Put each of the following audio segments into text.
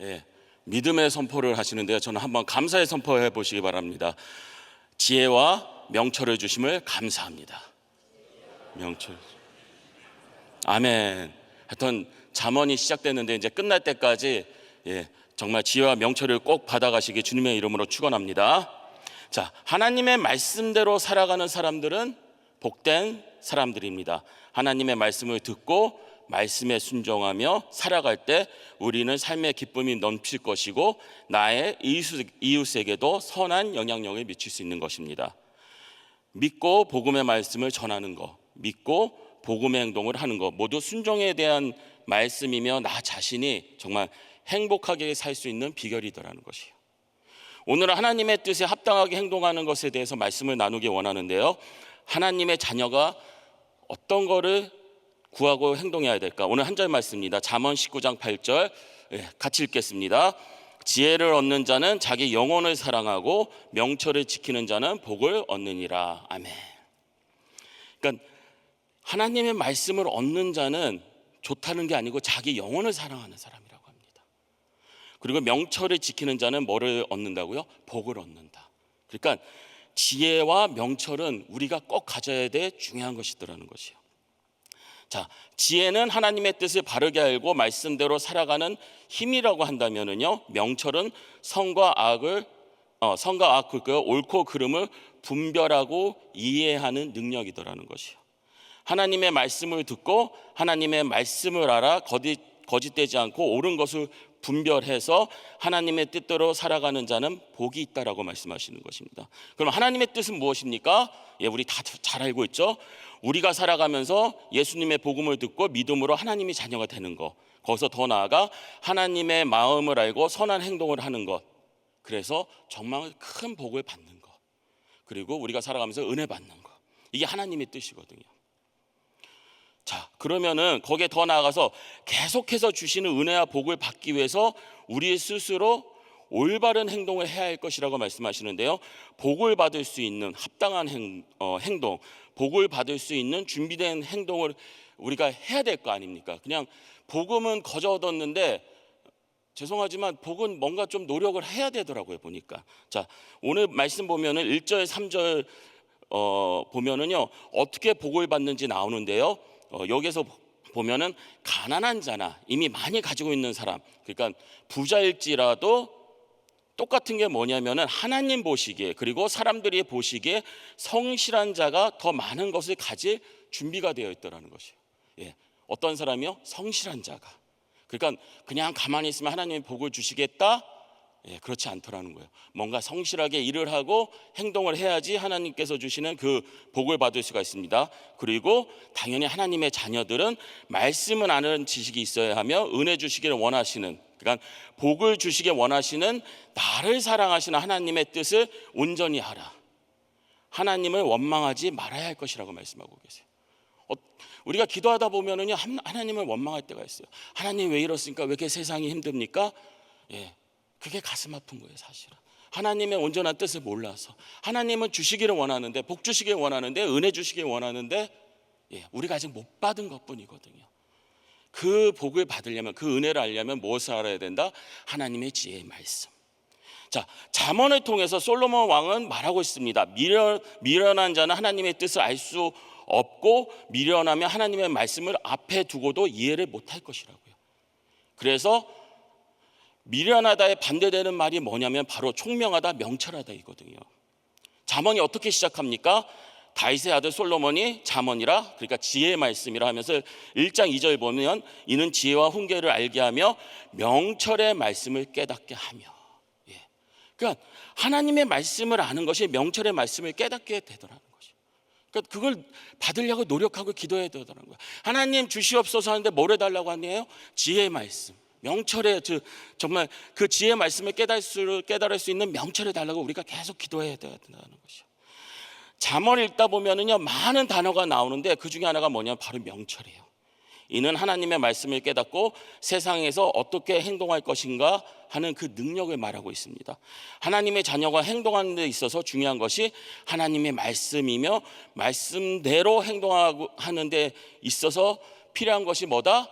예, 믿음의 선포를 하시는데요. 저는 한번 감사의 선포해 보시기 바랍니다. 지혜와 명철을 주심을 감사합니다. 명철. 아멘. 하여튼 잠언이 시작됐는데 이제 끝날 때까지 정말 지혜와 명철을 꼭 받아가시기 주님의 이름으로 축원합니다. 자, 하나님의 말씀대로 살아가는 사람들은 복된 사람들입니다. 하나님의 말씀을 듣고 말씀에 순종하며 살아갈 때 우리는 삶의 기쁨이 넘칠 것이고 나의 이웃에게도 선한 영향력을 미칠 수 있는 것입니다. 믿고 복음의 말씀을 전하는 것, 믿고 복음의 행동을 하는 것, 모두 순종에 대한 말씀이며 나 자신이 정말 행복하게 살 수 있는 비결이더라는 것이에요. 오늘은 하나님의 뜻에 합당하게 행동하는 것에 대해서 말씀을 나누기 원하는데요. 하나님의 자녀가 어떤 거를 구하고 행동해야 될까? 오늘 한 절 말씀입니다. 잠언 19장 8절 같이 읽겠습니다. 지혜를 얻는 자는 자기 영혼을 사랑하고 명철을 지키는 자는 복을 얻느니라. 아멘. 그러니까 하나님의 말씀을 얻는 자는 좋다는 게 아니고 자기 영혼을 사랑하는 사람이라고 합니다. 그리고 명철을 지키는 자는 뭐를 얻는다고요? 복을 얻는다. 그러니까 지혜와 명철은 우리가 꼭 가져야 될 중요한 것이더라는 것이에요. 자, 지혜는 하나님의 뜻을 바르게 알고 말씀대로 살아가는 힘이라고 한다면은요, 명철은 선과 악, 옳고 그름을 분별하고 이해하는 능력이더라는 것이에요. 하나님의 말씀을 듣고 하나님의 말씀을 알아 거짓되지 않고 옳은 것을 분별해서 하나님의 뜻대로 살아가는 자는 복이 있다라고 말씀하시는 것입니다. 그럼 하나님의 뜻은 무엇입니까? 우리 다 잘 알고 있죠. 우리가 살아가면서 예수님의 복음을 듣고 믿음으로 하나님이 자녀가 되는 것, 거기서 더 나아가 하나님의 마음을 알고 선한 행동을 하는 것, 그래서 정말 큰 복을 받는 것, 그리고 우리가 살아가면서 은혜 받는 것, 이게 하나님의 뜻이거든요. 자, 그러면은 거기에 더 나아가서 계속해서 주시는 은혜와 복을 받기 위해서 우리 스스로 올바른 행동을 해야 할 것이라고 말씀하시는데요. 복을 받을 수 있는 합당한 행동, 복을 받을 수 있는 준비된 행동을 우리가 해야 될 거 아닙니까? 그냥 복음은 거저 얻었는데 죄송하지만 복은 뭔가 좀 노력을 해야 되더라고요, 보니까. 자, 오늘 말씀 보면은 1절, 3절 보면은요, 어떻게 복을 받는지 나오는데요. 여기서 보면은 가난한 자나 이미 많이 가지고 있는 사람, 그러니까 부자일지라도 똑같은 게 뭐냐면은 하나님 보시기에, 그리고 사람들이 보시기에 성실한 자가 더 많은 것을 가질 준비가 되어 있더라는 것이에요. 어떤 사람이요? 성실한 자가. 그러니까 그냥 가만히 있으면 하나님이 복을 주시겠다? 그렇지 않더라는 거예요. 뭔가 성실하게 일을 하고 행동을 해야지 하나님께서 주시는 그 복을 받을 수가 있습니다. 그리고 당연히 하나님의 자녀들은 말씀은 아는 지식이 있어야 하며 은혜 주시기를 원하시는, 그러니까 복을 주시길 원하시는 나를 사랑하시는 하나님의 뜻을 온전히 하라. 하나님을 원망하지 말아야 할 것이라고 말씀하고 계세요. 우리가 기도하다 보면은요, 하나님을 원망할 때가 있어요. 하나님 왜 이렇습니까? 왜 이렇게 세상이 힘듭니까? 그게 가슴 아픈 거예요, 사실은. 하나님의 온전한 뜻을 몰라서. 하나님은 주시기를 원하는데, 복 주시길 원하는데, 은혜 주시길 원하는데, 우리가 아직 못 받은 것뿐이거든요. 그 복을 받으려면, 그 은혜를 알려면 무엇을 알아야 된다? 하나님의 지혜의 말씀. 자, 잠언을 통해서 솔로몬 왕은 말하고 있습니다. 미련한 자는 하나님의 뜻을 알 수 없고, 미련하면 하나님의 말씀을 앞에 두고도 이해를 못할 것이라고요. 그래서 미련하다에 반대되는 말이 뭐냐면 바로 총명하다, 명철하다 이거든요. 잠언이 어떻게 시작합니까? 다윗의 아들 솔로몬이 잠언이라, 그러니까 지혜의 말씀이라 하면서 1장 2절 보면 이는 지혜와 훈계를 알게 하며 명철의 말씀을 깨닫게 하며. 그러니까 하나님의 말씀을 아는 것이 명철의 말씀을 깨닫게 되더라는 것이에요. 그러니까 그걸 받으려고 노력하고 기도해야 되더라는 거예요. 하나님 주시옵소서 하는데 뭘 해달라고 하네요? 지혜의 말씀, 명철의, 정말 그 지혜의 말씀을 깨달을 수 있는 명철을 달라고 우리가 계속 기도해야 된다는 것이죠. 잠언을 읽다 보면은요, 많은 단어가 나오는데 그 중에 하나가 뭐냐면 바로 명철이에요. 이는 하나님의 말씀을 깨닫고 세상에서 어떻게 행동할 것인가 하는 그 능력을 말하고 있습니다. 하나님의 자녀가 행동하는 데 있어서 중요한 것이 하나님의 말씀이며, 말씀대로 행동하는 데 있어서 필요한 것이 뭐다?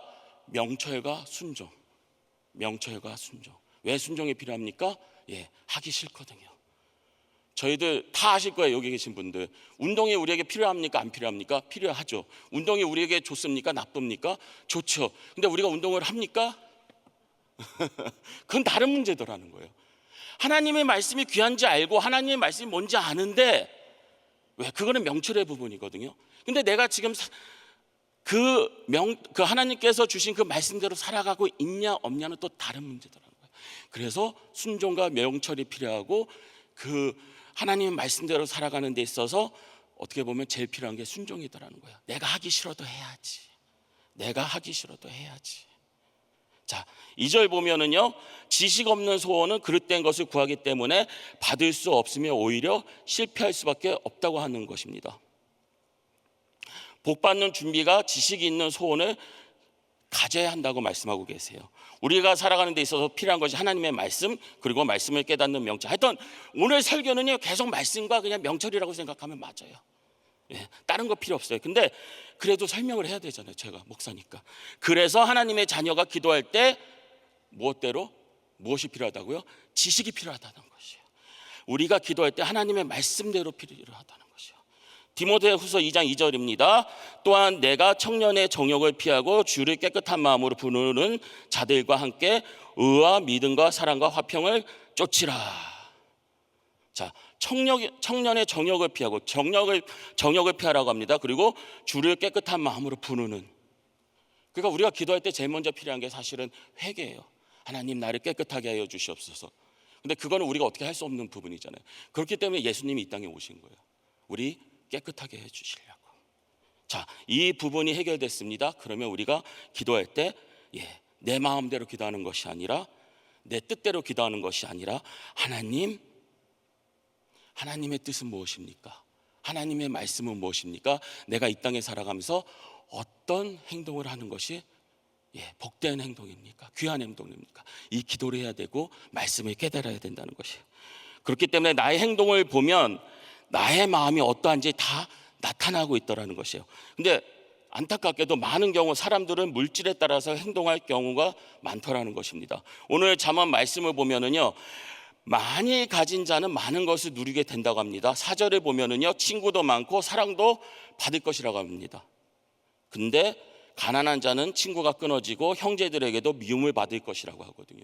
명철과 순종. 명철과 순종. 왜 순종이 필요합니까? 하기 싫거든요. 저희들 다 아실 거예요. 여기 계신 분들. 운동이 우리에게 필요합니까? 안 필요합니까? 필요하죠. 운동이 우리에게 좋습니까? 나쁩니까? 좋죠. 근데 우리가 운동을 합니까? 그건 다른 문제더라는 거예요. 하나님의 말씀이 귀한지 알고 하나님의 말씀이 뭔지 아는데 그거는 명철의 부분이거든요. 근데 내가 지금 그 하나님께서 주신 그 말씀대로 살아가고 있냐 없냐는 또 다른 문제더라는 거예요. 그래서 순종과 명철이 필요하고 그 하나님의 말씀대로 살아가는 데 있어서 어떻게 보면 제일 필요한 게 순종이더라는 거예요. 내가 하기 싫어도 해야지. 내가 하기 싫어도 해야지. 자, 2절 보면은요, 지식 없는 소원은 그릇된 것을 구하기 때문에 받을 수 없으며 오히려 실패할 수밖에 없다고 하는 것입니다. 복 받는 준비가 지식이 있는 소원을 가져야 한다고 말씀하고 계세요. 우리가 살아가는 데 있어서 필요한 것이 하나님의 말씀, 그리고 말씀을 깨닫는 명철. 하여튼 오늘 설교는요, 계속 말씀과 그냥 명철이라고 생각하면 맞아요. 다른 거 필요 없어요. 근데 그래도 설명을 해야 되잖아요. 제가 목사니까. 그래서 하나님의 자녀가 기도할 때 무엇이 필요하다고요? 지식이 필요하다는 것이에요. 우리가 기도할 때 하나님의 말씀대로 필요하다는 것이에요. 디모데후서 2장 2절입니다. 또한 내가 청년의 정욕을 피하고 주를 깨끗한 마음으로 부르는 자들과 함께 의와 믿음과 사랑과 화평을 쫓으라. 자, 청년의 정욕을 피하고 정욕을 피하라고 합니다. 그리고 주를 깨끗한 마음으로 부르는. 그러니까 우리가 기도할 때 제일 먼저 필요한 게 사실은 회개예요. 하나님 나를 깨끗하게 하여 주시옵소서. 근데 그거는 우리가 어떻게 할 수 없는 부분이잖아요. 그렇기 때문에 예수님이 이 땅에 오신 거예요. 우리 깨끗하게 해 주시려고. 자, 이 부분이 해결됐습니다. 그러면 우리가 기도할 때 내 마음대로 기도하는 것이 아니라 내 뜻대로 기도하는 것이 아니라 하나님의 뜻은 무엇입니까? 하나님의 말씀은 무엇입니까? 내가 이 땅에 살아가면서 어떤 행동을 하는 것이 복된 행동입니까? 귀한 행동입니까? 이 기도를 해야 되고 말씀을 깨달아야 된다는 것이에요. 그렇기 때문에 나의 행동을 보면 나의 마음이 어떠한지 다 나타나고 있더라는 것이에요. 근데 안타깝게도 많은 경우 사람들은 물질에 따라서 행동할 경우가 많더라는 것입니다. 오늘 잠언 말씀을 보면은요, 많이 가진 자는 많은 것을 누리게 된다고 합니다. 4절에 보면은요, 친구도 많고 사랑도 받을 것이라고 합니다. 근데 가난한 자는 친구가 끊어지고 형제들에게도 미움을 받을 것이라고 하거든요.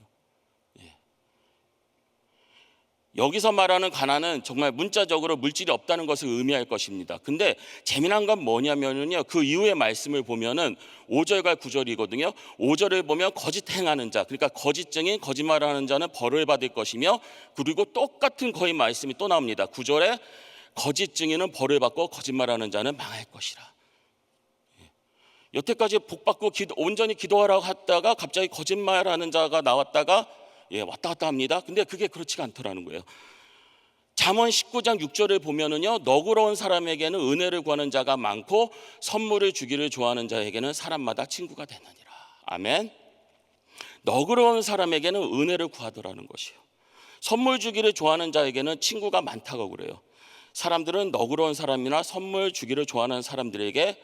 여기서 말하는 가난은 정말 문자적으로 물질이 없다는 것을 의미할 것입니다. 근데 재미난 건 뭐냐면요, 그 이후의 말씀을 보면은 5절과 9절이거든요. 5절을 보면 거짓 행하는 자, 그러니까 거짓증인 거짓말하는 자는 벌을 받을 것이며, 그리고 똑같은 거의 말씀이 또 나옵니다. 9절에 거짓 증인은 벌을 받고 거짓말하는 자는 망할 것이라. 여태까지 복 받고 온전히 기도하라고 했다가 갑자기 거짓말하는 자가 나왔다가 왔다 갔다 합니다. 근데 그게 그렇지가 않더라는 거예요. 잠언 19장 6절을 보면은요, 너그러운 사람에게는 은혜를 구하는 자가 많고 선물을 주기를 좋아하는 자에게는 사람마다 친구가 되느니라. 아멘. 너그러운 사람에게는 은혜를 구하더라는 것이에요. 선물 주기를 좋아하는 자에게는 친구가 많다고 그래요. 사람들은 너그러운 사람이나 선물 주기를 좋아하는 사람들에게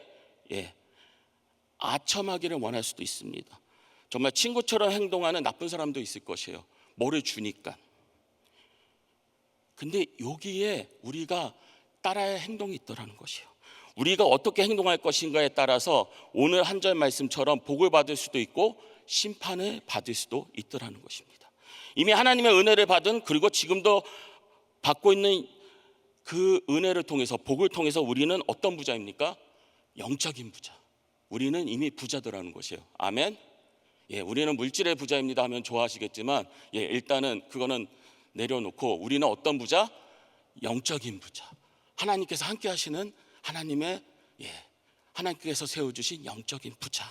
아첨하기를 원할 수도 있습니다. 정말 친구처럼 행동하는 나쁜 사람도 있을 것이에요. 뭐를 주니까. 근데 여기에 우리가 따라야 할 행동이 있더라는 것이에요. 우리가 어떻게 행동할 것인가에 따라서 오늘 한 절 말씀처럼 복을 받을 수도 있고 심판을 받을 수도 있더라는 것입니다. 이미 하나님의 은혜를 받은, 그리고 지금도 받고 있는 그 은혜를 통해서, 복을 통해서 우리는 어떤 부자입니까? 영적인 부자. 우리는 이미 부자더라는 것이에요. 아멘. 우리는 물질의 부자입니다 하면 좋아하시겠지만 일단은 그거는 내려놓고 우리는 어떤 부자? 영적인 부자. 하나님께서 함께 하시는 하나님께서 세워주신 영적인 부자.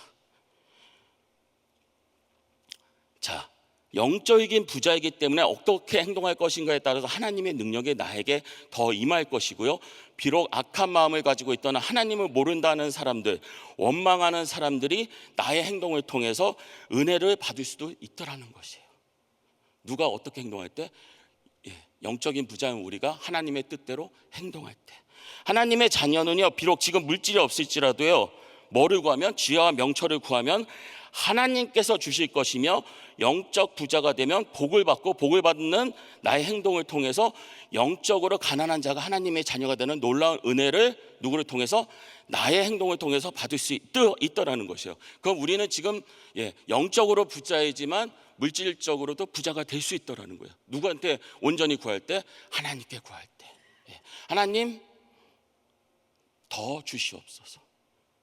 자, 영적인 부자이기 때문에 어떻게 행동할 것인가에 따라서 하나님의 능력이 나에게 더 임할 것이고요. 비록 악한 마음을 가지고 있던 하나님을 모른다는 사람들, 원망하는 사람들이 나의 행동을 통해서 은혜를 받을 수도 있더라는 것이에요. 누가 어떻게 행동할 때? 영적인 부자인 우리가 하나님의 뜻대로 행동할 때. 하나님의 자녀는요, 비록 지금 물질이 없을지라도요, 뭐를 구하면? 지혜와 명철을 구하면 하나님께서 주실 것이며 영적 부자가 되면 복을 받고 복을 받는 나의 행동을 통해서 영적으로 가난한 자가 하나님의 자녀가 되는 놀라운 은혜를 누구를 통해서? 나의 행동을 통해서 받을 수 있더라는 것이에요. 그럼 우리는 지금 영적으로 부자이지만 물질적으로도 부자가 될 수 있더라는 거예요. 누구한테 온전히 구할 때? 하나님께 구할 때. 하나님 더 주시옵소서.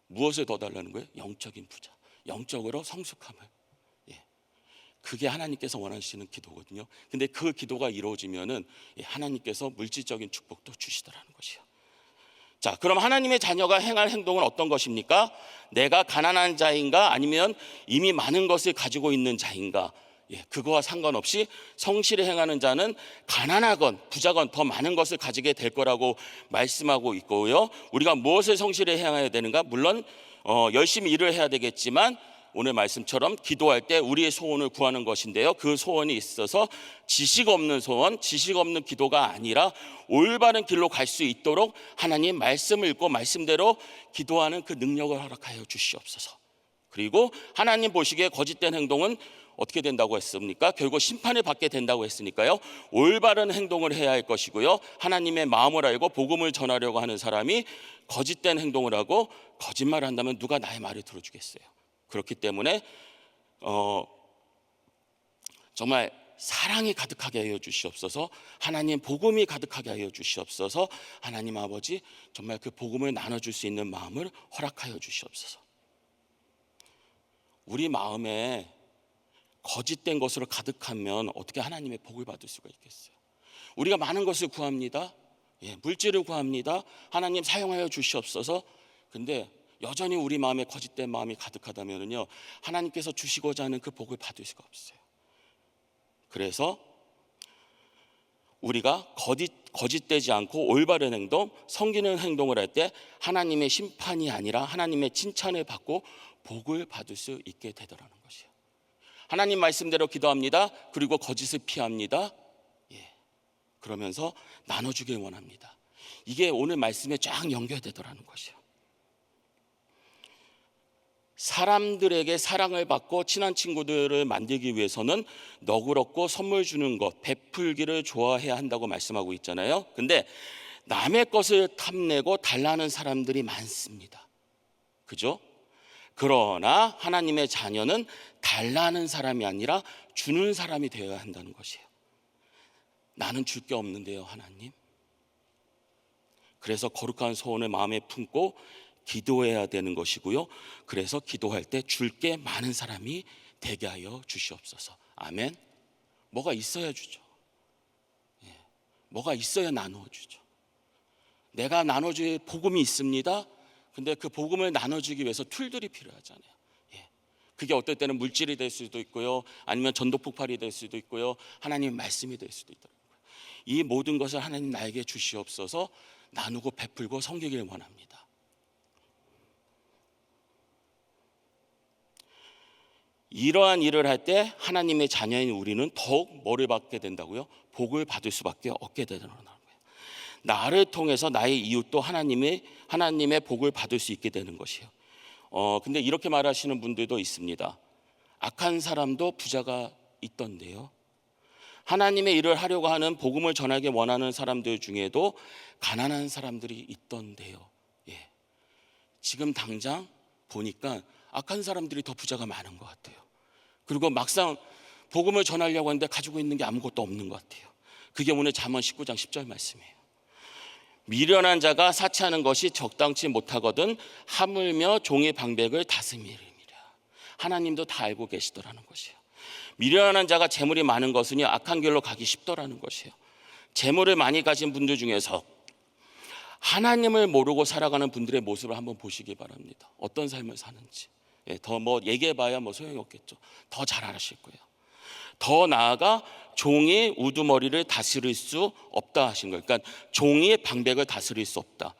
무엇을 더 달라는 거예요? 영적인 부자, 영적으로 성숙함을. 그게 하나님께서 원하시는 기도거든요. 근데 그 기도가 이루어지면은 하나님께서 물질적인 축복도 주시더라는 것이요. 자, 그럼 하나님의 자녀가 행할 행동은 어떤 것입니까? 내가 가난한 자인가 아니면 이미 많은 것을 가지고 있는 자인가? 그거와 상관없이 성실히 행하는 자는 가난하건 부자건 더 많은 것을 가지게 될 거라고 말씀하고 있고요. 우리가 무엇을 성실히 행해야 되는가? 물론 열심히 일을 해야 되겠지만 오늘 말씀처럼 기도할 때 우리의 소원을 구하는 것인데요. 그 소원이 있어서 지식 없는 소원, 지식 없는 기도가 아니라 올바른 길로 갈 수 있도록 하나님 말씀을 읽고 말씀대로 기도하는 그 능력을 허락하여 주시옵소서. 그리고 하나님 보시기에 거짓된 행동은 어떻게 된다고 했습니까? 결국 심판을 받게 된다고 했으니까요. 올바른 행동을 해야 할 것이고요. 하나님의 마음을 알고 복음을 전하려고 하는 사람이 거짓된 행동을 하고 거짓말을 한다면 누가 나의 말을 들어주겠어요? 그렇기 때문에 정말 사랑이 가득하게 하여 주시옵소서. 하나님 복음이 가득하게 하여 주시옵소서. 하나님 아버지 정말 그 복음을 나눠줄 수 있는 마음을 허락하여 주시옵소서. 우리 마음에 거짓된 것으로 가득하면 어떻게 하나님의 복을 받을 수가 있겠어요? 우리가 많은 것을 구합니다. 물질을 구합니다. 하나님 사용하여 주시옵소서. 근데 여전히 우리 마음에 거짓된 마음이 가득하다면요, 하나님께서 주시고자 하는 그 복을 받을 수가 없어요. 그래서 우리가 거짓되지 않고 올바른 행동, 섬기는 행동을 할 때 하나님의 심판이 아니라 하나님의 칭찬을 받고 복을 받을 수 있게 되더라는 것이에요. 하나님 말씀대로 기도합니다. 그리고 거짓을 피합니다. 그러면서 나눠주길 원합니다. 이게 오늘 말씀에 쫙 연결되더라는 것이에요. 사람들에게 사랑을 받고 친한 친구들을 만들기 위해서는 너그럽고 선물 주는 것, 베풀기를 좋아해야 한다고 말씀하고 있잖아요. 근데 남의 것을 탐내고 달라는 사람들이 많습니다. 그죠? 그러나 하나님의 자녀는 달라는 사람이 아니라 주는 사람이 되어야 한다는 것이에요. 나는 줄 게 없는데요, 하나님. 그래서 거룩한 소원을 마음에 품고 기도해야 되는 것이고요. 그래서 기도할 때 줄 게 많은 사람이 되게 하여 주시옵소서. 아멘. 뭐가 있어야 주죠. 뭐가 있어야 나누어 주죠. 내가 나눠줄 복음이 있습니다. 근데 그 복음을 나눠주기 위해서 툴들이 필요하잖아요. 그게 어떨 때는 물질이 될 수도 있고요, 아니면 전도폭발이 될 수도 있고요, 하나님의 말씀이 될 수도 있더라고요. 이 모든 것을 하나님 나에게 주시옵소서. 나누고 베풀고 섬기길 원합니다. 이러한 일을 할 때 하나님의 자녀인 우리는 더욱 뭐를 받게 된다고요? 복을 받을 수밖에 없게 되더라는 거예요. 나를 통해서 나의 이웃도 하나님의 복을 받을 수 있게 되는 것이에요. 근데 이렇게 말하시는 분들도 있습니다. 악한 사람도 부자가 있던데요. 하나님의 일을 하려고 하는 복음을 전하기 원하는 사람들 중에도 가난한 사람들이 있던데요. 지금 당장 보니까 악한 사람들이 더 부자가 많은 것 같아요. 그리고 막상 복음을 전하려고 하는데 가지고 있는 게 아무것도 없는 것 같아요. 그게 오늘 잠언 19장 10절 말씀이에요. 미련한 자가 사치하는 것이 적당치 못하거든 하물며 종의 방백을 다스리리라. 하나님도 다 알고 계시더라는 것이에요. 미련한 자가 재물이 많은 것은 악한 길로 가기 쉽더라는 것이에요. 재물을 많이 가진 분들 중에서 하나님을 모르고 살아가는 분들의 모습을 한번 보시기 바랍니다. 어떤 삶을 사는지. 더 얘기해봐야 소용이 없겠죠. 더 잘 아실 거예요. 더 나아가 종이 우두머리를 다스릴 수 없다 하신 거예요. 그러니까 종이 방백을 다스릴 수 없다.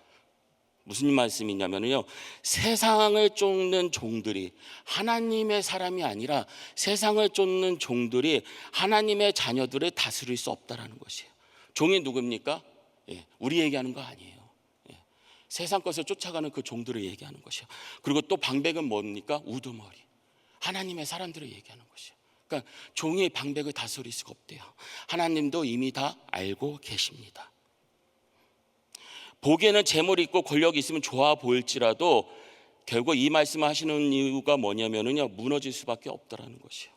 무슨 말씀이냐면요, 세상을 쫓는 종들이 하나님의 사람이 아니라 세상을 쫓는 종들이 하나님의 자녀들을 다스릴 수 없다라는 것이에요. 종이 누굽니까? 우리 얘기하는 거 아니에요. 세상 것을 쫓아가는 그 종들을 얘기하는 것이에요. 그리고 또 방백은 뭡니까? 우두머리. 하나님의 사람들을 얘기하는 것이에요. 그러니까 종의 방백을 다스릴 수가 없대요. 하나님도 이미 다 알고 계십니다. 보기에는 재물이 있고 권력이 있으면 좋아 보일지라도 결국 이 말씀을 하시는 이유가 뭐냐면요, 무너질 수밖에 없다라는 것이에요.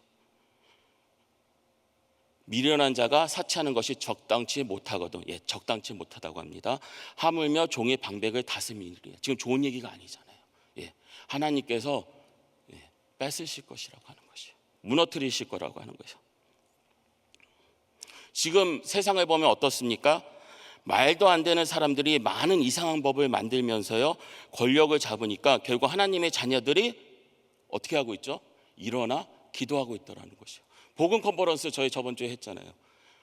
미련한 자가 사치하는 것이 적당치 못하거든. 예, 적당치 못하다고 합니다. 하물며 종의 방백을 다스리리라. 지금 좋은 얘기가 아니잖아요. 예, 하나님께서 뺏으실 것이라고 하는 것이에요. 무너뜨리실 거라고 하는 것이에요. 지금 세상을 보면 어떻습니까? 말도 안 되는 사람들이 많은 이상한 법을 만들면서요, 권력을 잡으니까 결국 하나님의 자녀들이 어떻게 하고 있죠? 일어나 기도하고 있다라는 것이에요. 복음 컨퍼런스 저희 저번 주에 했잖아요.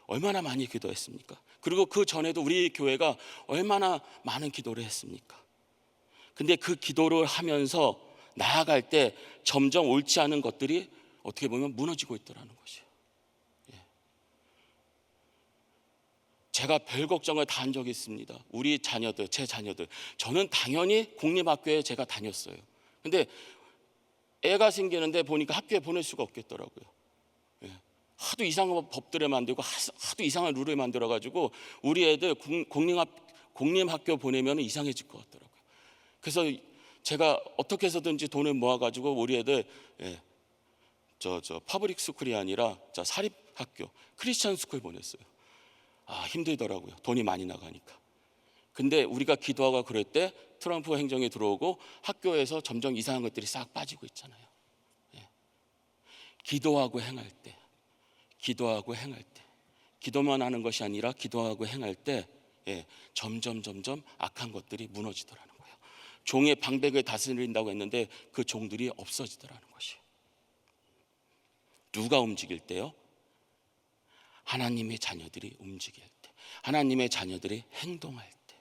얼마나 많이 기도했습니까? 그리고 그 전에도 우리 교회가 얼마나 많은 기도를 했습니까? 근데 그 기도를 하면서 나아갈 때 점점 옳지 않은 것들이 어떻게 보면 무너지고 있다는 것이에요. 제가 별 걱정을 다 한 적이 있습니다. 우리 자녀들, 제 자녀들. 저는 당연히 공립학교에 제가 다녔어요. 근데 애가 생기는데 보니까 학교에 보낼 수가 없겠더라고요. 하도 이상한 법들을 만들고 하도 이상한 룰을 만들어가지고 우리 애들 공립학교 보내면 이상해질 것 같더라고요. 그래서 제가 어떻게 해서든지 돈을 모아가지고 우리 애들 퍼블릭 스쿨이 아니라 사립학교 크리스천 스쿨 보냈어요. 힘들더라고요. 돈이 많이 나가니까. 근데 우리가 기도하고 그럴 때 트럼프 행정이 들어오고 학교에서 점점 이상한 것들이 싹 빠지고 있잖아요. 기도하고 행할 때, 기도만 하는 것이 아니라 기도하고 행할 때 점점 악한 것들이 무너지더라는 거예요. 종의 방백을 다스린다고 했는데 그 종들이 없어지더라는 것이에요. 누가 움직일 때요? 하나님의 자녀들이 움직일 때, 하나님의 자녀들이 행동할 때,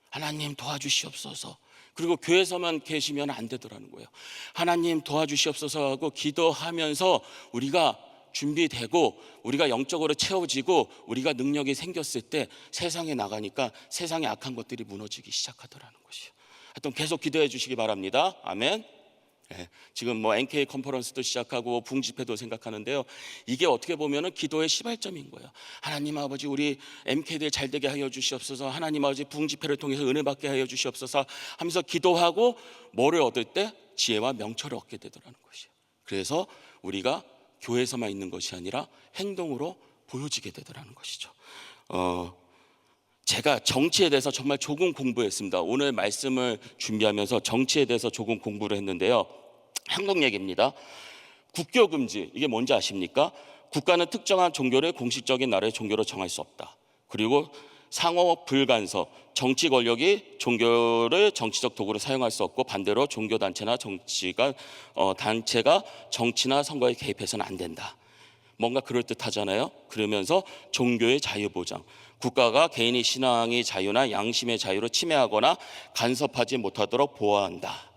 하나님 도와주시옵소서. 그리고 교회에서만 계시면 안 되더라는 거예요. 하나님 도와주시옵소서 하고 기도하면서 우리가 준비되고 우리가 영적으로 채워지고 우리가 능력이 생겼을 때 세상에 나가니까 세상의 악한 것들이 무너지기 시작하더라는 것이에요. 하여튼 계속 기도해 주시기 바랍니다. 아멘. 지금 NK 컨퍼런스도 시작하고 붕집회도 생각하는데요, 이게 어떻게 보면은 기도의 시발점인 거예요. 하나님 아버지, 우리 MK들 잘 되게 하여 주시옵소서. 하나님 아버지, 붕집회를 통해서 은혜 받게 하여 주시옵소서 하면서 기도하고 뭐를 얻을 때? 지혜와 명철을 얻게 되더라는 것이에요. 그래서 우리가 교회에서만 있는 것이 아니라 행동으로 보여지게 되더라는 것이죠. 제가 정치에 대해서 정말 조금 공부했습니다. 오늘 말씀을 준비하면서 정치에 대해서 조금 공부를 했는데요, 한국 얘기입니다. 국교 금지, 이게 뭔지 아십니까? 국가는 특정한 종교를 공식적인 나라의 종교로 정할 수 없다. 그리고 상호 불간섭, 정치 권력이 종교를 정치적 도구로 사용할 수 없고 반대로 종교단체나 단체가 정치나 선거에 개입해서는 안 된다. 뭔가 그럴듯하잖아요. 그러면서 종교의 자유보장, 국가가 개인의 신앙의 자유나 양심의 자유를 침해하거나 간섭하지 못하도록 보호한다.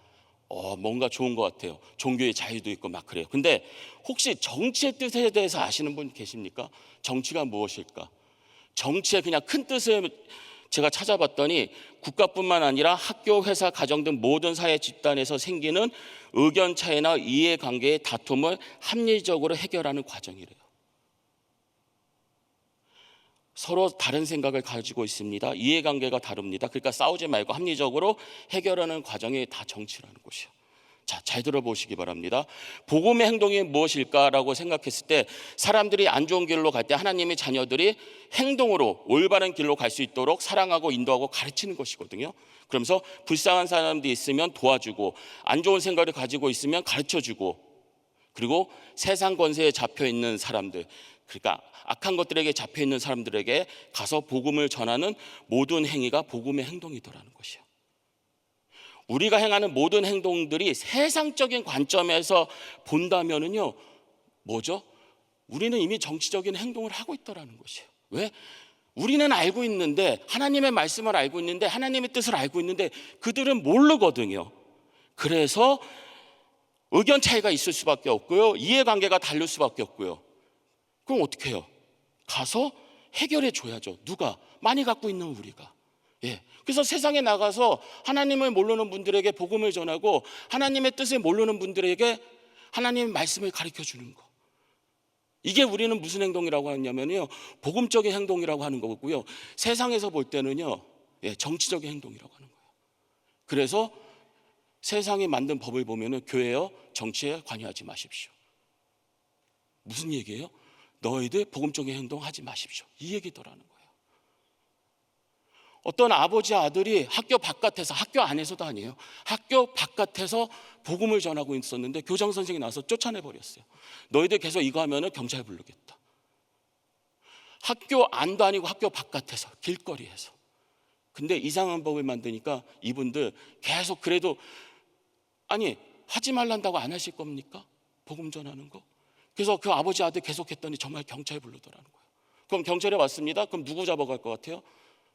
뭔가 좋은 것 같아요. 종교의 자유도 있고 막 그래요. 근데 혹시 정치의 뜻에 대해서 아시는 분 계십니까? 정치가 무엇일까? 정치의 그냥 큰 뜻을 제가 찾아봤더니 국가뿐만 아니라 학교, 회사, 가정 등 모든 사회 집단에서 생기는 의견 차이나 이해관계의 다툼을 합리적으로 해결하는 과정이래요. 서로 다른 생각을 가지고 있습니다. 이해관계가 다릅니다. 그러니까 싸우지 말고 합리적으로 해결하는 과정이 다 정치라는 것이에요. 자, 잘 들어보시기 바랍니다. 복음의 행동이 무엇일까라고 생각했을 때 사람들이 안 좋은 길로 갈 때 하나님의 자녀들이 행동으로 올바른 길로 갈 수 있도록 사랑하고 인도하고 가르치는 것이거든요. 그러면서 불쌍한 사람들이 있으면 도와주고 안 좋은 생각을 가지고 있으면 가르쳐주고, 그리고 세상 권세에 잡혀있는 사람들, 그러니까 악한 것들에게 잡혀있는 사람들에게 가서 복음을 전하는 모든 행위가 복음의 행동이더라는 것이에요. 우리가 행하는 모든 행동들이 세상적인 관점에서 본다면은요, 뭐죠? 우리는 이미 정치적인 행동을 하고 있다라는 것이에요. 왜? 우리는 알고 있는데, 하나님의 말씀을 알고 있는데, 하나님의 뜻을 알고 있는데 그들은 모르거든요. 그래서 의견 차이가 있을 수밖에 없고요, 이해관계가 다를 수밖에 없고요. 그럼 어떻게 해요? 가서 해결해 줘야죠. 누가? 많이 갖고 있는 우리가. 그래서 세상에 나가서 하나님을 모르는 분들에게 복음을 전하고 하나님의 뜻을 모르는 분들에게 하나님의 말씀을 가르쳐 주는 거. 이게 우리는 무슨 행동이라고 하냐면요, 복음적인 행동이라고 하는 거고요, 세상에서 볼 때는요, 정치적인 행동이라고 하는 거예요. 그래서 세상이 만든 법을 보면은 교회여 정치에 관여하지 마십시오. 무슨 얘기예요? 너희들 복음적인 행동 하지 마십시오, 이 얘기더라는 거예요. 어떤 아버지 아들이 학교 바깥에서, 학교 안에서도 아니에요, 학교 바깥에서 복음을 전하고 있었는데 교장 선생님이 나와서 쫓아내버렸어요. 너희들 계속 이거 하면은 경찰 부르겠다. 학교 안도 아니고 학교 바깥에서, 길거리에서. 근데 이상한 법을 만드니까 이분들 계속, 그래도 아니 하지 말란다고 안 하실 겁니까? 복음 전하는 거. 그래서 그 아버지 아들 계속 했더니 정말 경찰 부르더라는 거예요. 그럼 경찰에 왔습니다. 그럼 누구 잡아갈 것 같아요?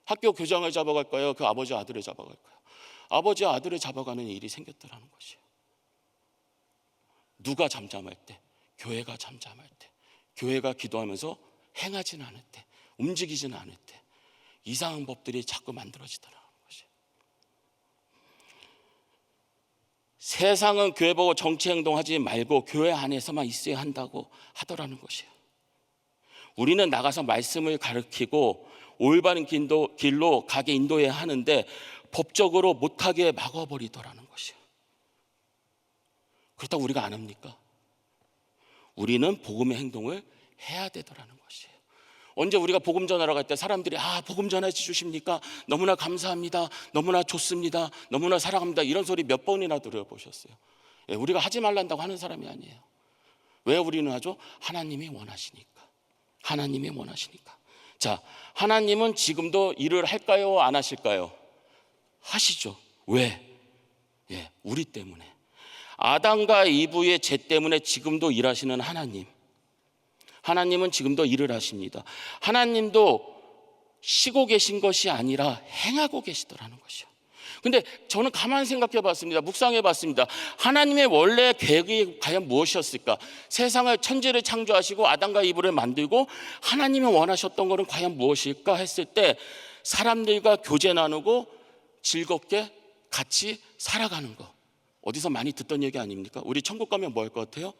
학교 교장을 잡아갈까요? 그 아버지 아들을 잡아갈까요? 아버지 아들을 잡아가는 일이 생겼더라는 것이에요. 누가 잠잠할 때? 교회가 잠잠할 때, 교회가 기도하면서 행하지는 않을 때, 움직이지는 않을 때 이상한 법들이 자꾸 만들어지더라는 것이에요. 세상은 교회 보고 정치 행동하지 말고 교회 안에서만 있어야 한다고 하더라는 것이에요. 우리는 나가서 말씀을 가르치고 올바른 길로 가게 인도해야 하는데 법적으로 못하게 막아버리더라는 것이에요. 그렇다고 우리가 안 합니까? 우리는 복음의 행동을 해야 되더라는 것이에요. 언제 우리가 복음 전하러 갈 때 사람들이 복음 전해 주십니까? 너무나 감사합니다, 너무나 좋습니다, 너무나 사랑합니다, 이런 소리 몇 번이나 들어보셨어요? 우리가 하지 말란다고 하는 사람이 아니에요. 왜 우리는 하죠? 하나님이 원하시니까. 하나님이 원하시니까. 자, 하나님은 지금도 일을 할까요? 안 하실까요? 하시죠. 왜? 우리 때문에. 아담과 이브의 죄 때문에 지금도 일하시는 하나님. 하나님은 지금도 일을 하십니다. 하나님도 쉬고 계신 것이 아니라 행하고 계시더라는 것이요. 근데 저는 가만히 생각해 봤습니다. 묵상해 봤습니다. 하나님의 원래 계획이 과연 무엇이었을까? 세상을, 천지를 창조하시고 아담과 이브를 만들고 하나님이 원하셨던 것은 과연 무엇일까 했을 때 사람들과 교제 나누고 즐겁게 같이 살아가는 거. 어디서 많이 듣던 얘기 아닙니까? 우리 천국 가면 뭐 할 것 같아요?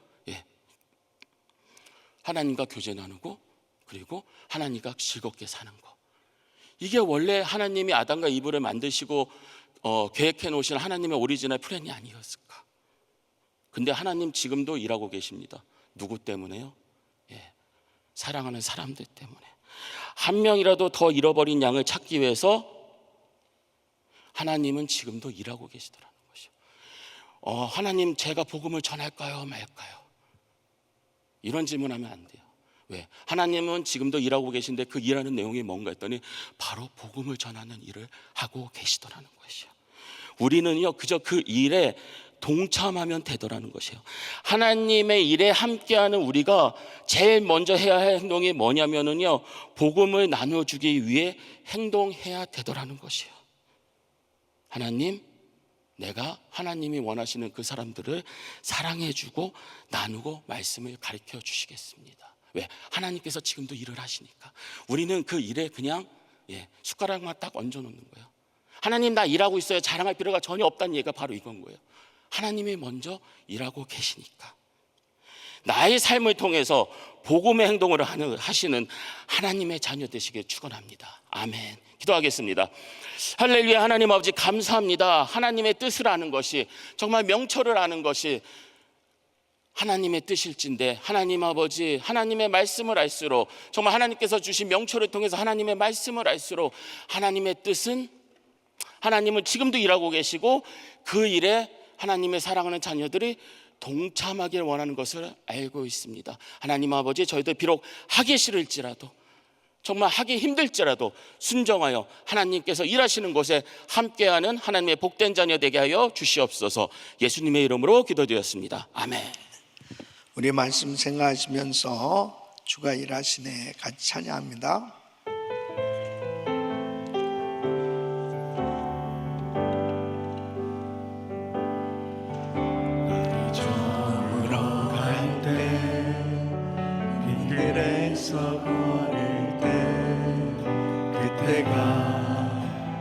하나님과 교제 나누고 그리고 하나님과 즐겁게 사는 거. 이게 원래 하나님이 아담과 이브를 만드시고 계획해 놓으신 하나님의 오리지널 플랜이 아니었을까? 근데 하나님 지금도 일하고 계십니다. 누구 때문에요? 사랑하는 사람들 때문에. 한 명이라도 더 잃어버린 양을 찾기 위해서 하나님은 지금도 일하고 계시더라는 것이요. 하나님, 제가 복음을 전할까요 말까요? 이런 질문하면 안 돼요. 왜? 하나님은 지금도 일하고 계신데 그 일하는 내용이 뭔가 했더니 바로 복음을 전하는 일을 하고 계시더라는 것이요. 우리는요 그저 그 일에 동참하면 되더라는 것이에요. 하나님의 일에 함께하는 우리가 제일 먼저 해야 할 행동이 뭐냐면은요, 복음을 나눠주기 위해 행동해야 되더라는 것이에요. 하나님, 내가 하나님이 원하시는 그 사람들을 사랑해주고 나누고 말씀을 가르쳐 주시겠습니다. 왜? 하나님께서 지금도 일을 하시니까. 우리는 그 일에 그냥 숟가락만 딱 얹어놓는 거예요. 하나님, 나 일하고 있어요. 자랑할 필요가 전혀 없다는 얘기가 바로 이건 거예요. 하나님이 먼저 일하고 계시니까. 나의 삶을 통해서 복음의 행동을 하시는 하나님의 자녀 되시길 축원합니다. 아멘. 기도하겠습니다. 할렐루야. 하나님 아버지, 감사합니다. 하나님의 뜻을 아는 것이, 정말 명철을 아는 것이 하나님의 뜻일진데, 하나님 아버지, 하나님의 말씀을 알수록, 정말 하나님께서 주신 명철을 통해서 하나님의 말씀을 알수록 하나님의 뜻은, 하나님은 지금도 일하고 계시고 그 일에 하나님의 사랑하는 자녀들이 동참하길 원하는 것을 알고 있습니다. 하나님 아버지, 저희들 비록 하기 싫을지라도, 정말 하기 힘들지라도 순종하여 하나님께서 일하시는 곳에 함께하는 하나님의 복된 자녀 되게 하여 주시옵소서. 예수님의 이름으로 기도드렸습니다. 아멘. 우리 말씀 생각하시면서 주가 일하시네 같이 찬양합니다. 빈길에서 걸을 때 그때가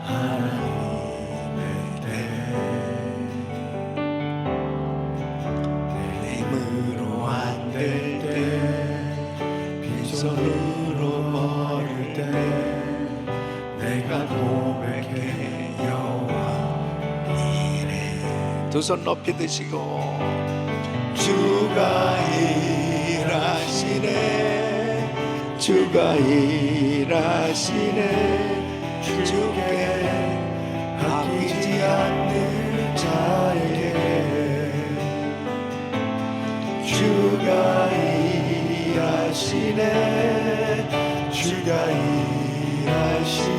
하나님의 때 내 힘을 물어버릴 때 내가 고백해 여호와 이래. 두 손 높이 드시고 주가 일하시네 주가 일하시네 주께 아끼지 않는 자에게 주가 일하시네 주가 일하시네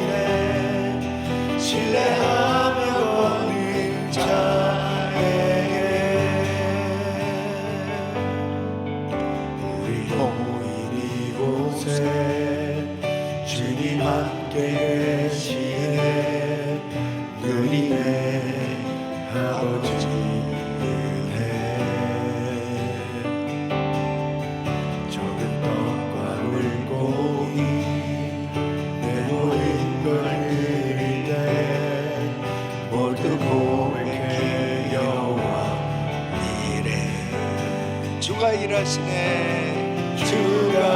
신뢰하며 걷는 자에게 우리 모인 이곳에 주님 함께 계시네 누리네 아버지 은혜 적은 떡과 물고기 내 모든 걸 드릴 때 모두 고백해 여호와 이래. 주가 일하시네 주가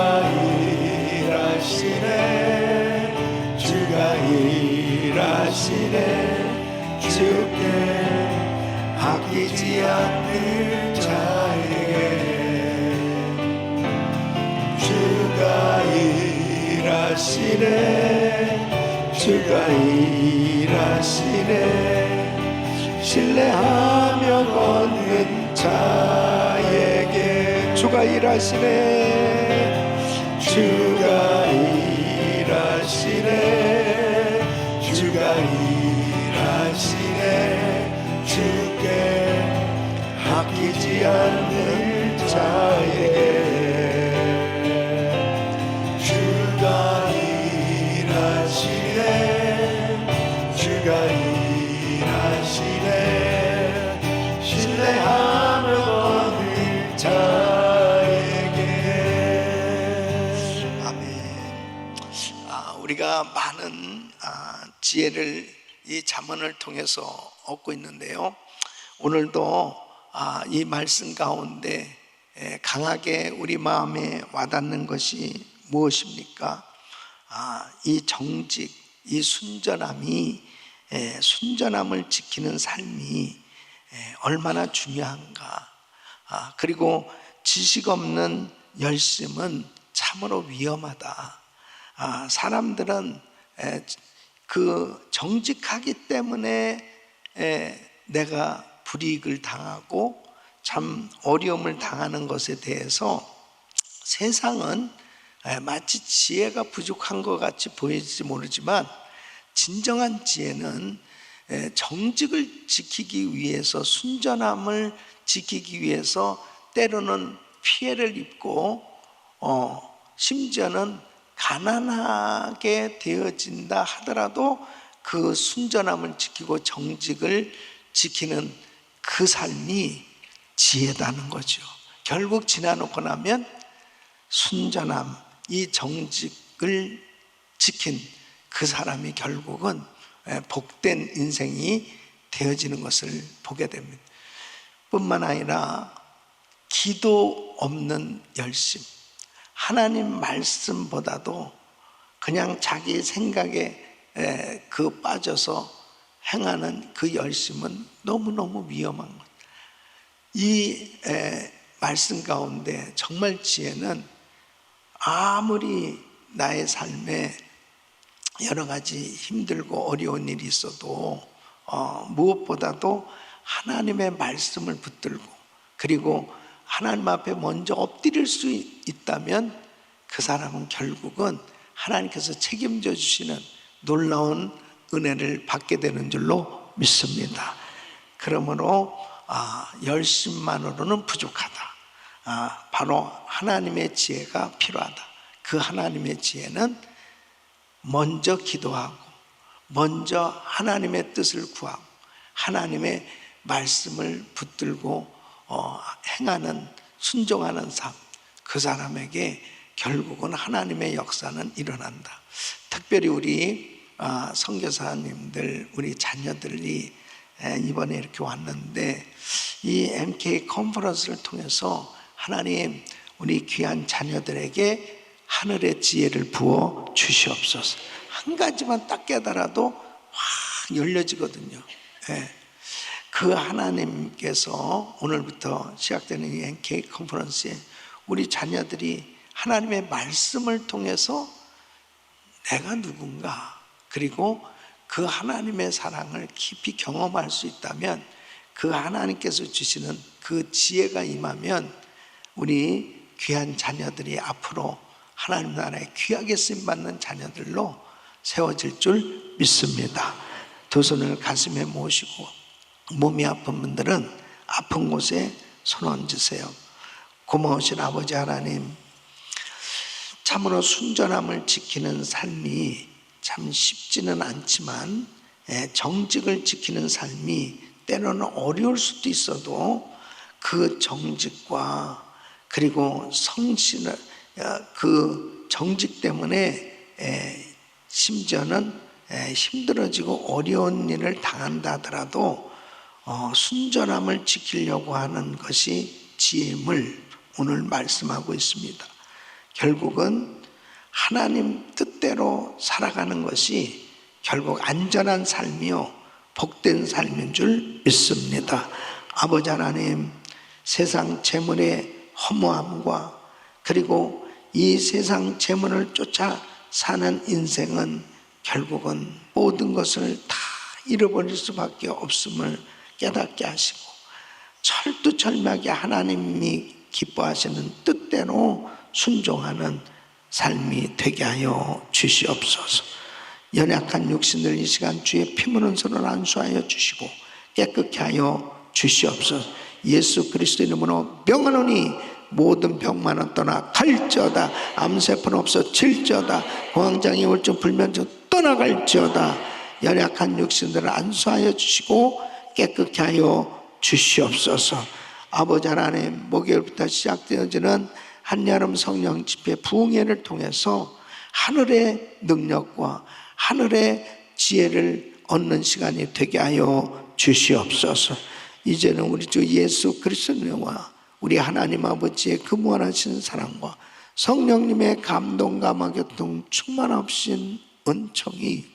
일하시네 주가 일하시네 주께 아끼지 않는 자에게 주가 일하시네 주가 일하시네 신뢰하며 걷는 자에게 주가 일하시네 주가 일하시네 주가 일하시네 주께 아끼지 않는 자에게 주가 일하시네 주가 일하시네 신뢰하며 걷는 자에게. 아멘. 우리가 많은 지혜를 이 잠언을 통해서 얻고 있는데요. 오늘도 이 말씀 가운데 강하게 우리 마음에 와닿는 것이 무엇입니까? 이 정직, 이 순전함을 지키는 삶이 얼마나 중요한가. 그리고 지식 없는 열심은 참으로 위험하다. 사람들은 그 정직하기 때문에 내가 불이익을 당하고 참 어려움을 당하는 것에 대해서 세상은 마치 지혜가 부족한 것 같이 보일지 모르지만 진정한 지혜는 정직을 지키기 위해서 순전함을 지키기 위해서 때로는 피해를 입고 심지어는 가난하게 되어진다 하더라도 그 순전함을 지키고 정직을 지키는 그 삶이 지혜다는 거죠. 결국 지나놓고 나면 순전함, 이 정직을 지킨 그 사람이 결국은 복된 인생이 되어지는 것을 보게 됩니다. 뿐만 아니라 기도 없는 열심, 하나님 말씀보다도 그냥 자기 생각에 그 빠져서 행하는 그 열심은 너무너무 위험한 것. 이 말씀 가운데 정말 지혜는 아무리 나의 삶에 여러 가지 힘들고 어려운 일이 있어도 무엇보다도 하나님의 말씀을 붙들고 그리고 하나님 앞에 먼저 엎드릴 수 있다면 그 사람은 결국은 하나님께서 책임져 주시는 놀라운 은혜를 받게 되는 줄로 믿습니다. 그러므로 열심만으로는 부족하다. 바로 하나님의 지혜가 필요하다. 그 하나님의 지혜는 먼저 기도하고 먼저 하나님의 뜻을 구하고 하나님의 말씀을 붙들고 행하는 순종하는 삶, 그 사람에게 결국은 하나님의 역사는 일어난다. 특별히 우리 선교사님들, 우리 자녀들이 이번에 이렇게 왔는데 이 MK 컨퍼런스를 통해서 하나님 우리 귀한 자녀들에게 하늘의 지혜를 부어 주시옵소서. 한 가지만 딱 깨달아도 확 열려지거든요. 예. 그 하나님께서 오늘부터 시작되는 이 MK 컨퍼런스에 우리 자녀들이 하나님의 말씀을 통해서 내가 누군가, 그리고 그 하나님의 사랑을 깊이 경험할 수 있다면, 그 하나님께서 주시는 그 지혜가 임하면 우리 귀한 자녀들이 앞으로 하나님 나라에 귀하게 쓰임받는 자녀들로 세워질 줄 믿습니다. 두 손을 가슴에 모시고 몸이 아픈 분들은 아픈 곳에 손 얹으세요. 고마우신 아버지 하나님, 참으로 순전함을 지키는 삶이 참 쉽지는 않지만 정직을 지키는 삶이 때로는 어려울 수도 있어도 그 정직과 그리고 성신을, 그 정직 때문에 심지어는 힘들어지고 어려운 일을 당한다 하더라도 순전함을 지키려고 하는 것이 지혜임을 오늘 말씀하고 있습니다. 결국은 하나님 뜻대로 살아가는 것이 결국 안전한 삶이요 복된 삶인 줄 믿습니다. 아버지 하나님, 세상 재물의 허무함과 그리고 이 세상 재물을 쫓아 사는 인생은 결국은 모든 것을 다 잃어버릴 수밖에 없음을 깨닫게 하시고, 철두철미하게 하나님이 기뻐하시는 뜻대로 순종하는 삶이 되게 하여 주시옵소서. 연약한 육신들 이 시간 주의 피 묻은 손을 안수하여 주시고 깨끗게 하여 주시옵소서. 예수 그리스도 이름으로 명하노니 모든 병만은 떠나 갈지어다. 암세포는 없어질지어다. 공황장애 우울증 불면증 떠나갈지어다. 연약한 육신들을 안수하여 주시고 깨끗게 하여 주시옵소서. 아버지 하나님, 목요일부터 시작되어지는 한여름 성령 집회 부흥회를 통해서 하늘의 능력과 하늘의 지혜를 얻는 시간이 되게 하여 주시옵소서. 이제는 우리 주 예수 그리스도와 우리 하나님 아버지의 그 무한하신 사랑과 성령님의 감동 감화 교통 충만하신 은총이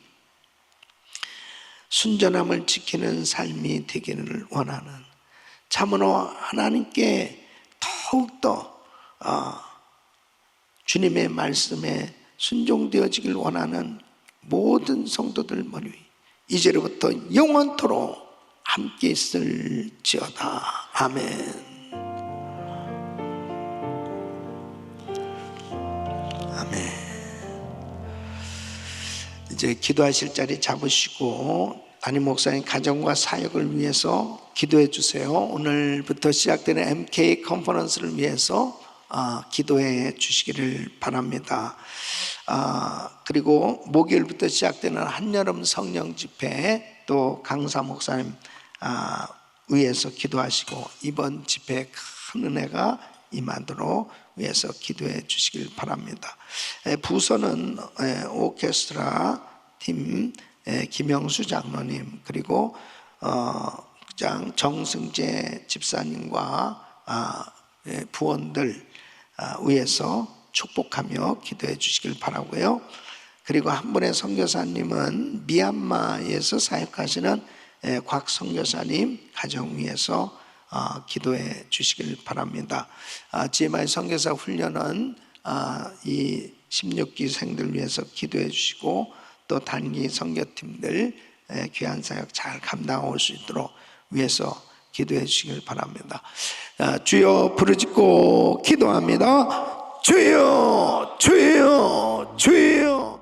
순전함을 지키는 삶이 되기를 원하는, 참으로 하나님께 더욱더 주님의 말씀에 순종되어지길 원하는 모든 성도들 머리 위 이제로부터 영원토록 함께 있을지어다. 아멘. 아멘. 이제 기도하실 자리 잡으시고 담임 목사님 가정과 사역을 위해서 기도해 주세요. 오늘부터 시작되는 MK 컨퍼런스를 위해서 기도해 주시기를 바랍니다. 그리고 목요일부터 시작되는 한여름 성령 집회, 또 강사 목사님 위해서 기도하시고 이번 집회에 큰 은혜가 임하도록 위해서 기도해 주시길 바랍니다. 부서는 오케스트라 팀 김영수 장로님, 그리고 정승재 집사님과 부원들 위해서 축복하며 기도해 주시길 바라고요. 그리고 한 분의 선교사님은 미얀마에서 사역하시는 곽 선교사님 가정 위해서 기도해 주시길 바랍니다. GMI 선교사 훈련은 이 16기생들 위해서 기도해 주시고, 또 단기 선교팀들 귀한 사역 잘 감당할 수 있도록 위해서 기도해 주시길 바랍니다. 주여 부르짖고 기도합니다. 주여, 주여, 주여.